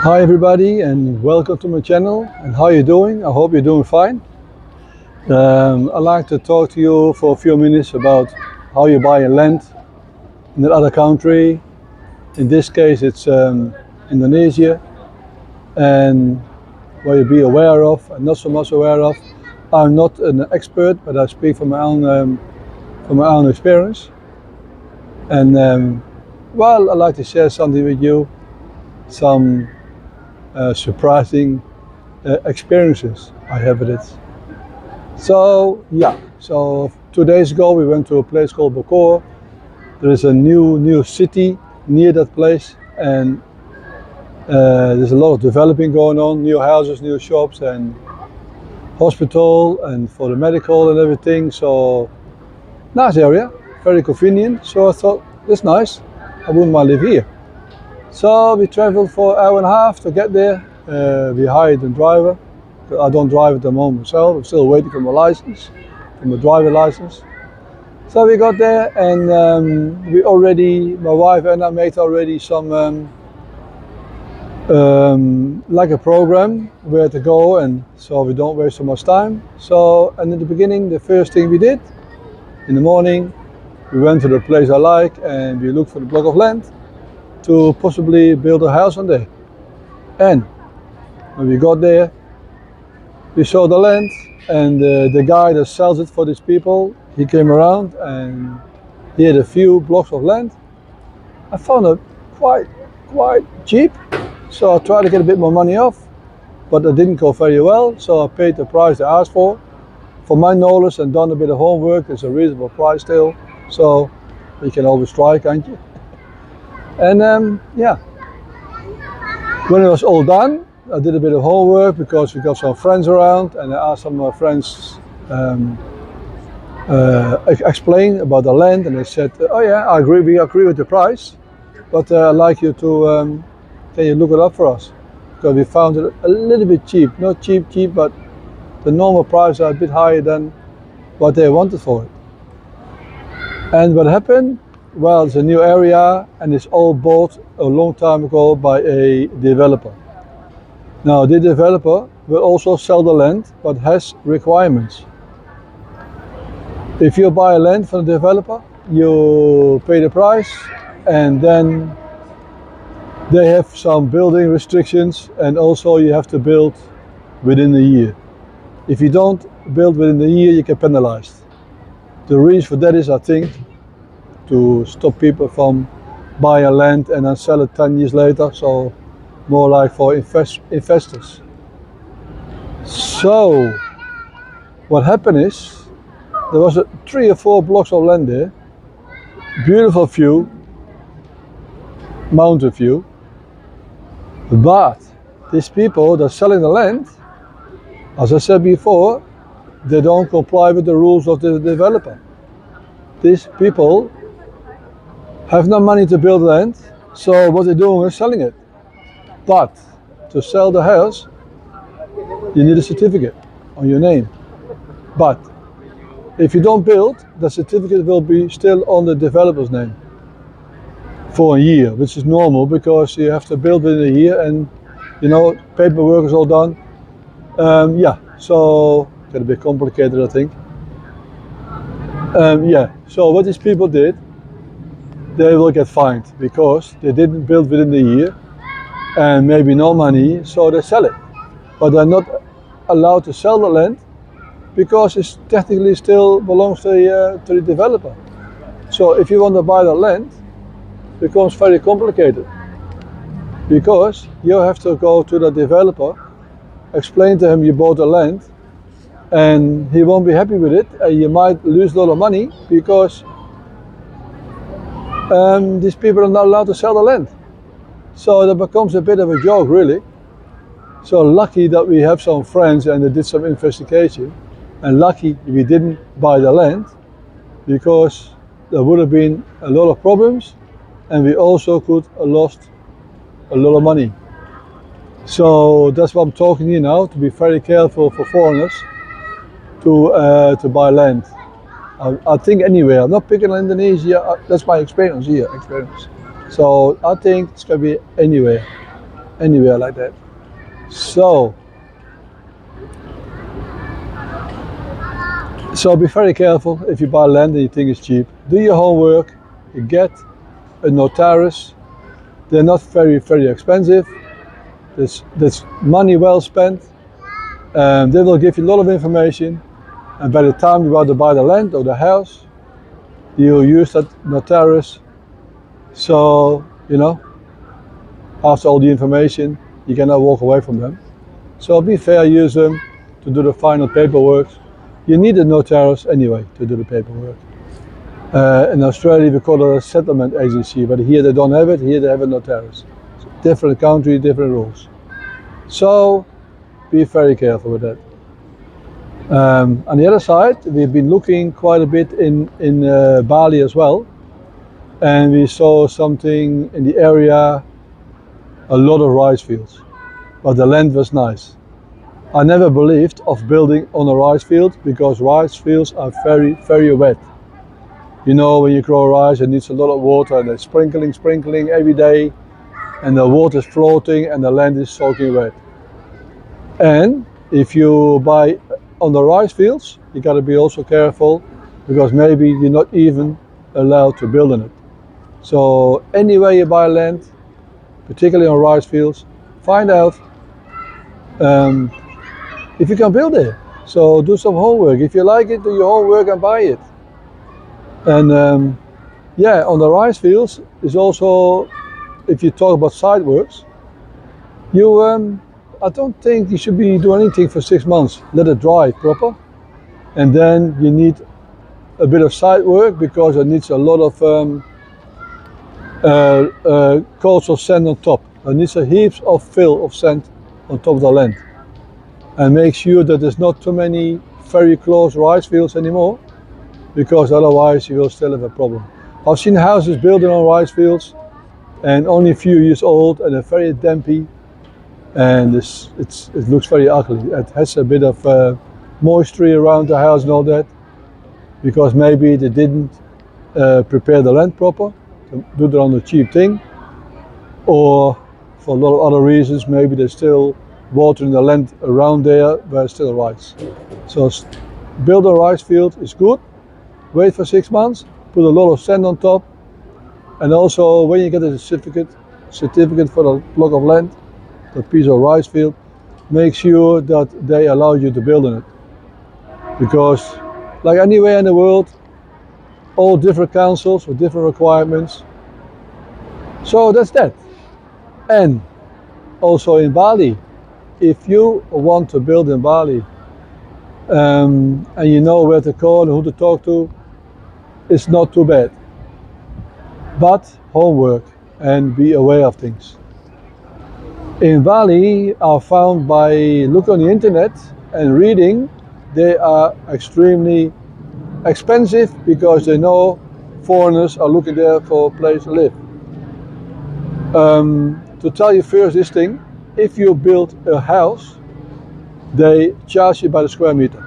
Hi everybody and welcome to my channel. And how are you doing? I hope you're doing fine. I'd like to talk to you for a few minutes about how you buy a land in another country. In this case it's Indonesia, and what you be aware of and not so much aware of. I'm not an expert, but I speak from my own experience. And well, I'd like to share something with you, some surprising experiences I have with it. So 2 days ago we went to a place called Bokor. There is a new city near that place, and there's a lot of developing going on, new houses, new shops, and hospital, and for the medical and everything. So nice area, very convenient. So I thought, that's nice, I wouldn't mind live here. So we traveled for an hour and a half to get there. We hired a driver. I don't drive at the moment myself. I'm still waiting for my license, for my driver license. So we got there, and my wife and I made already some like a program where to go, and so we don't waste so much time. So, and in the beginning, the first thing we did in the morning, we went to the place I like, and we looked for the block of land to possibly build a house on there. And when we got there, we saw the land, and the guy that sells it for these people, he came around and he had a few blocks of land. I found it quite cheap, so I tried to get a bit more money off, but it didn't go very well. So I paid the price they asked for. For my knowledge and done a bit of homework, it's a reasonable price still. So you can always try, can't you? And yeah, when it was all done, I did a bit of homework because we got some friends around, and I asked some of my friends explain about the land, and they said, "Oh yeah, we agree with the price, but I'd like you to can you look it up for us, because we found it a little bit cheap, not cheap, but the normal price are a bit higher than what they wanted for it." And what happened? Well, it's a new area, and it's all bought a long time ago by a developer. Now, the developer will also sell the land, but has requirements. If you buy a land from the developer, you pay the price, and then they have some building restrictions, and also you have to build within a year. If you don't build within a year, you get penalized. The reason for that is, I think, to stop people from buying land and then sell it 10 years later, so more like for investors. So what happened is, there was 3 or 4 blocks of land there, beautiful view, mountain view, but these people that are selling the land, as I said before, they don't comply with the rules of the developer. These people have no money to build land, so what they're doing is selling it. But to sell the house, you need a certificate on your name. But if you don't build, the certificate will be still on the developer's name for a year, which is normal because you have to build within a year, and paperwork is all done. Yeah, so it's a bit complicated, I think. Yeah, so what these people did, they will get fined because they didn't build within the year and maybe no money, so they sell it. But they're not allowed to sell the land because it technically still belongs to the developer. So if you want to buy the land, it becomes very complicated, because you have to go to the developer, explain to him you bought the land, and he won't be happy with it, and you might lose a lot of money because these people are not allowed to sell the land. So that becomes a bit of a joke, really. So lucky that we have some friends and they did some investigation, and lucky we didn't buy the land, because there would have been a lot of problems, and we also could have lost a lot of money. So that's why I'm talking here now, to be very careful for foreigners to buy land. I think anywhere. I'm not picking on Indonesia. That's my experience here. So I think it's gonna be anywhere like that. So be very careful if you buy land and you think it's cheap. Do your homework. You get a notaris. They're not very expensive. That's money well spent. They will give you a lot of information. And by the time you want to buy the land or the house, you use that notaris. So, after all the information, you cannot walk away from them. So be fair, use them to do the final paperwork. You need a notaris anyway to do the paperwork. In Australia we call it a settlement agency, but here they don't have it, here they have a notaris. Different country, different rules. So be very careful with that. On the other side, we've been looking quite a bit in Bali as well, and we saw something in the area, a lot of rice fields, but the land was nice. I never believed of building on a rice field because rice fields are very wet. When you grow rice, it needs a lot of water, and they're sprinkling every day, and the water is floating and the land is soaking wet. And if you buy on the rice fields, you got to be also careful because maybe you're not even allowed to build on it. So anywhere you buy land, particularly on rice fields, find out if you can build there. So do some homework. If you like it, do your homework and buy it. And on the rice fields is also, if you talk about side works, I don't think you should be doing anything for 6 months. Let it dry proper, and then you need a bit of side work because it needs a lot of coastal sand on top. It needs a heaps of fill of sand on top of the land, and make sure that there's not too many very close rice fields anymore, because otherwise you will still have a problem. I've seen houses building on rice fields and only a few years old, and they're very dampy, and it looks very ugly. It has a bit of moisture around the house and all that, because maybe they didn't prepare the land proper, do it on a cheap thing, or for a lot of other reasons. Maybe they're still watering the land around there where it's still rice. So build a rice field is good. Wait for 6 months, put a lot of sand on top, and also when you get a certificate for the block of land, the piece of rice field, make sure that they allow you to build on it. Because like anywhere in the world, all different councils with different requirements. So that's that. And also in Bali, if you want to build in Bali, and you know where to call and who to talk to, it's not too bad. But homework and be aware of things. In Bali, I found by looking on the internet and reading, they are extremely expensive because they know foreigners are looking there for a place to live. To tell you first this thing, if you build a house, they charge you by the square meter.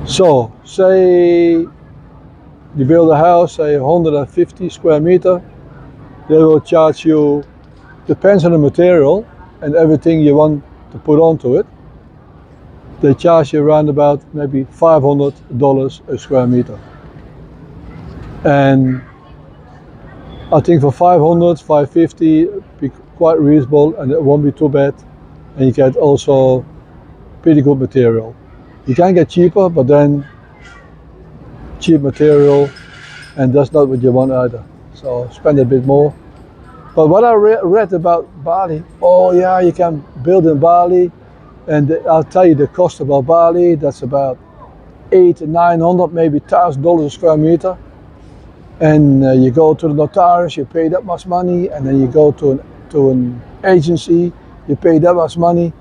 So say you build a house, say 150 square meter, they will charge you, depends on the material and everything you want to put onto it, they charge you around about maybe $500 a square meter. And I think for 500, 550 be quite reasonable, and it won't be too bad, and you get also pretty good material. You can get cheaper, but then cheap material, and that's not what you want either. So spend a bit more. But what I read about Bali, oh yeah, you can build in Bali, and I'll tell you the cost about Bali, that's about $800 to $900, maybe $1,000 a square meter. And you go to the notaris, you pay that much money, and then you go to an agency, you pay that much money,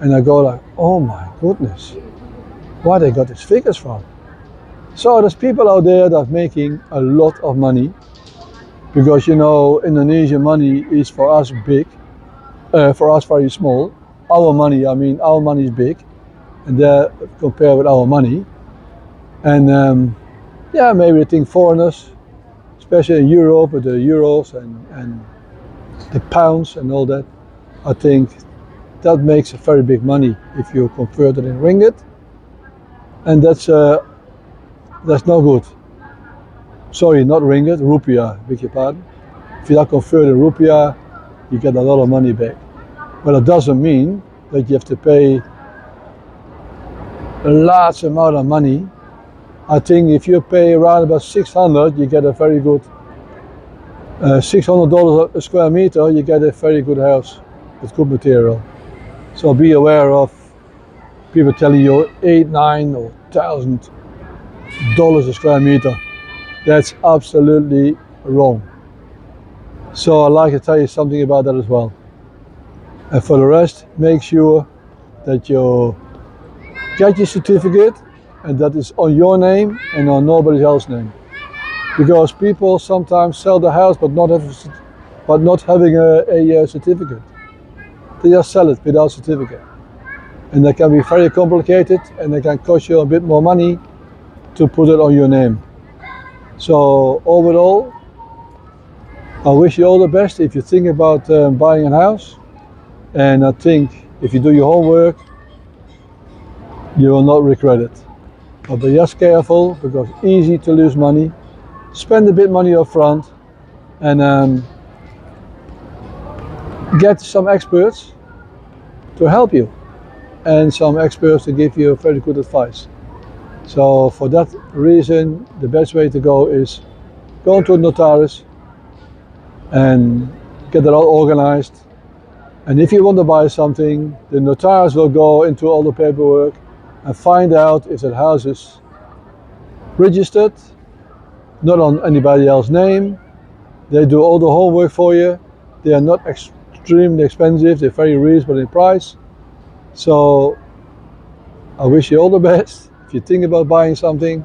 and I go like, oh my goodness, where they got these figures from? So there's people out there that are making a lot of money, because Indonesian money is for us big, for us very small. Our money is big, and compared with our money. And yeah, maybe they think foreigners, especially in Europe with the euros and the pounds and all that. I think that makes a very big money if you convert it in ringgit, and that's no good. Sorry, not ringgit, rupiah, beg your pardon. If you are converted rupiah, you get a lot of money back. But it doesn't mean that you have to pay a large amount of money. I think if you pay around about 600, you get a very good $600 a square meter. You get a very good house with good material. So be aware of people telling you 8, 9, or $1,000 a square meter. That's absolutely wrong. So I'd like to tell you something about that as well. And for the rest, make sure that you get your certificate and that is on your name and on nobody else's name. Because people sometimes sell the house but not having a certificate. They just sell it without certificate. And that can be very complicated and it can cost you a bit more money to put it on your name. So overall, I wish you all the best if you think about buying a house. And I think if you do your homework, you will not regret it. But be just careful because it's easy to lose money. Spend a bit money up front and get some experts to help you and some experts to give you very good advice. So for that reason, the best way to go is go to a notaris and get it all organized. And if you want to buy something, the notaris will go into all the paperwork and find out if that house is registered, not on anybody else's name. They do all the homework for you. They are not extremely expensive, they're very reasonable in price. So I wish you all the best if you think about buying something.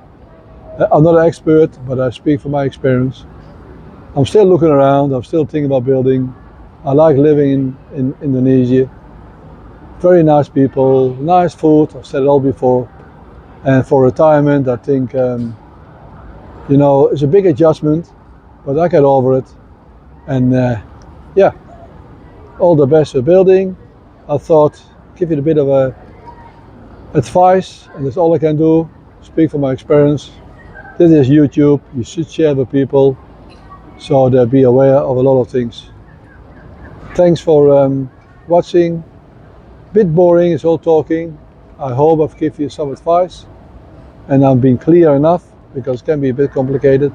I'm not an expert, but I speak from my experience. I'm still looking around, I'm still thinking about building. I like living in Indonesia. Very nice people, nice food, I've said it all before. And for retirement, I think, it's a big adjustment, but I get over it. And yeah, all the best for building. I thought, give you a bit of advice, and that's all I can do. Speak from my experience. This is YouTube, you should share with people so they'll be aware of a lot of things. Thanks for watching. Bit boring, it's all talking. I hope I've given you some advice and I'm being clear enough because it can be a bit complicated.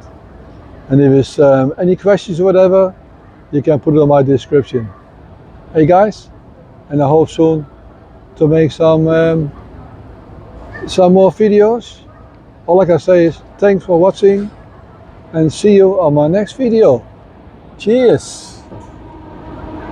And if there's any questions or whatever, you can put it on my description. Hey guys, and I hope soon to make some more videos. All I can say is thanks for watching and see you on my next video. Cheers!